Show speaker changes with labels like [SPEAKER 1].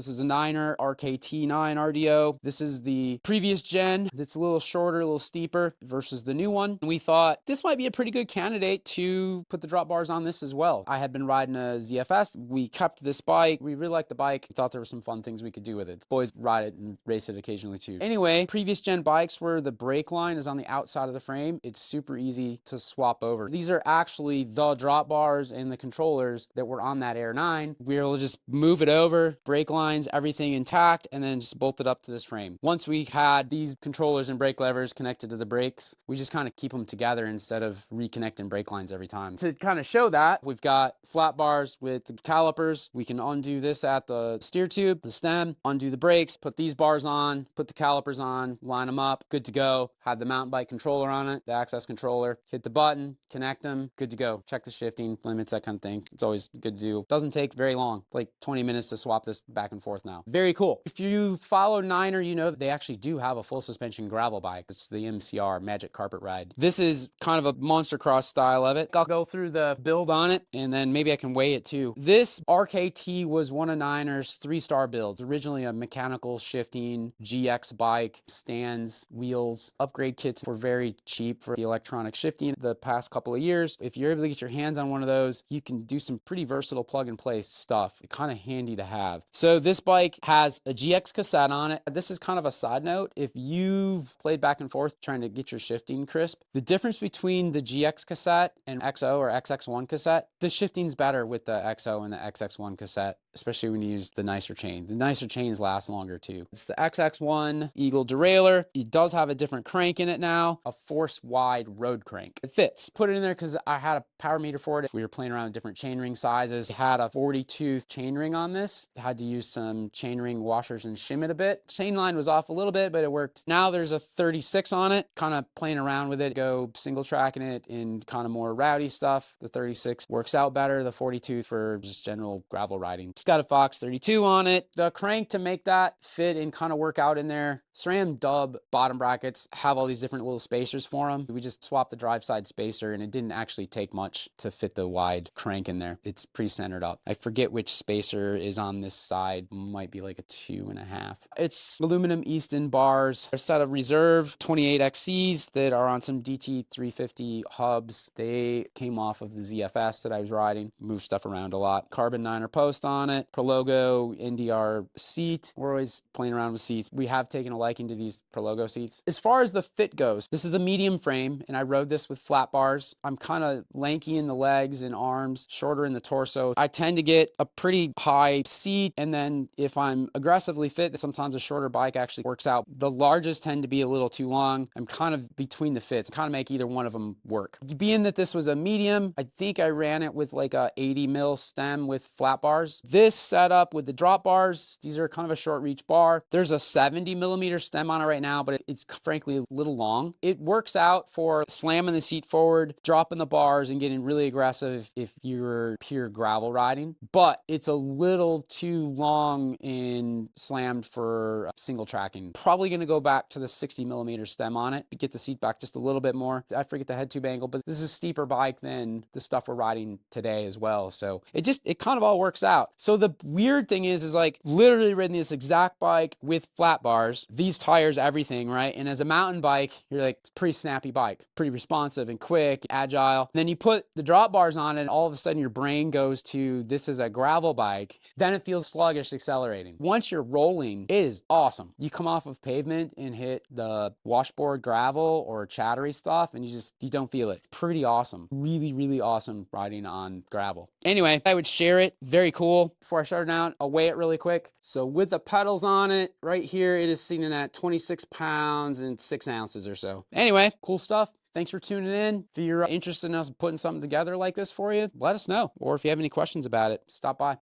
[SPEAKER 1] This is a Niner RKT 9 RDO. This is the previous gen. It's a little shorter, a little steeper versus the new one. And we thought this might be a pretty good candidate to put the drop bars on this as well. I had been riding a ZFS. We kept this bike. We really liked the bike. We thought there were some fun things we could do with it. Boys ride it and race it occasionally too. Anyway, previous gen bikes where the brake line is on the outside of the frame, it's super easy to swap over. These are actually the drop bars and the controllers that were on that Air 9. We were able to just move it over, brake lines, everything intact, and then just bolt it up to this frame. Once we had these controllers and brake levers connected to the brakes, we just kind of keep them together instead of reconnecting brake lines every time. To kind of show that, we've got flat bars with the calipers. We can undo this at the steer tube, the stem, undo the brakes, put these bars on, put the calipers on, line them up, good to go. Had the mountain bike controller on it, the access controller, hit the button, connect them, good to go. Check the shifting limits, that kind of thing. It's always good to do. Doesn't take very long, like 20 minutes to swap this back and forth now. Very cool. If you follow Niner, you know that they actually do have a full suspension gravel bike. It's the MCR, Magic Carpet Ride. This is kind of a monster cross style of it. I'll go through the build on it and then maybe I can weigh it too. This RKT was one of Niner's 3-star builds. Originally a mechanical shifting GX bike, stands, wheels. Upgrade kits were very cheap for the electronic shifting the past couple of years. If you're able to get your hands on one of those, you can do some pretty versatile plug and play stuff. Kind of handy to have. So this bike has a GX cassette on it. This is kind of a side note. If you've played back and forth trying to get your shifting crisp, the difference between the GX cassette and XO or XX1 cassette, the shifting's better with the XO and the XX1 cassette, especially when you use the nicer chain. The nicer chains last longer too. It's the XX1 Eagle derailleur. It does have a different crank in it now, a force wide road crank. It fits. Put it in there because I had a power meter for it. We were playing around with different chainring sizes. It had a 40-tooth chainring on this. Had to use some chainring washers and shim it a bit. Chain line was off a little bit, but it worked. Now there's a 36 on it. Kind of playing around with it. Go single tracking it in kind of more rowdy stuff. The 36 works out better. The 40-tooth for just general gravel riding. It's got a Fox 32 on it. The crank to make that fit and kind of work out in there. SRAM dub bottom brackets have all these different little spacers for them. We just swapped the drive side spacer and it didn't actually take much to fit the wide crank in there. It's pre-centered up. I forget which spacer is on this side. Might be like a 2.5. It's aluminum Easton bars. A set of reserve 28 XCs that are on some DT 350 hubs. They came off of the ZFS that I was riding. Moved stuff around a lot. Carbon Niner post on it. Prologo NDR seat. We're always playing around with seats. We have taken a liking to these Prologo seats. As far as the fit goes, this is a medium frame and I rode this with flat bars. I'm kind of lanky in the legs and arms, shorter in the torso. I tend to get a pretty high seat, and then if I'm aggressively fit, sometimes a shorter bike actually works out. The largest tend to be a little too long. I'm kind of between the fits, kind of make either one of them work. Being that this was a medium, I think I ran it with like a 80 mil stem with flat bars. This setup with the drop bars, these are kind of a short reach bar. There's a 70 millimeter stem on it right now, but it's frankly a little long. It works out for slamming the seat forward, dropping the bars, and getting really aggressive if you're pure gravel riding, but it's a little too long and slammed for single tracking. Probably going to go back to the 60 millimeter stem on it to get the seat back just a little bit more. I forget the head tube angle, but this is a steeper bike than the stuff we're riding today as well. So it kind of all works out. So the weird thing is like literally riding this exact bike with flat bars, these tires, everything, right? And as a mountain bike, you're like, it's a pretty snappy bike, pretty responsive and quick, agile. And then you put the drop bars on it and all of a sudden your brain goes to, this is a gravel bike. Then it feels sluggish accelerating. Once you're rolling, it is awesome. You come off of pavement and hit the washboard gravel or chattery stuff and you don't feel it. Pretty awesome. Really, really awesome riding on gravel. Anyway, I would share it. Very cool. Before I shut it down, I'll weigh it really quick. So with the pedals on it, right here, it is sitting at 26 pounds and 6 ounces or so. Anyway, cool stuff. Thanks for tuning in. If you're interested in us putting something together like this for you, let us know. Or if you have any questions about it, stop by.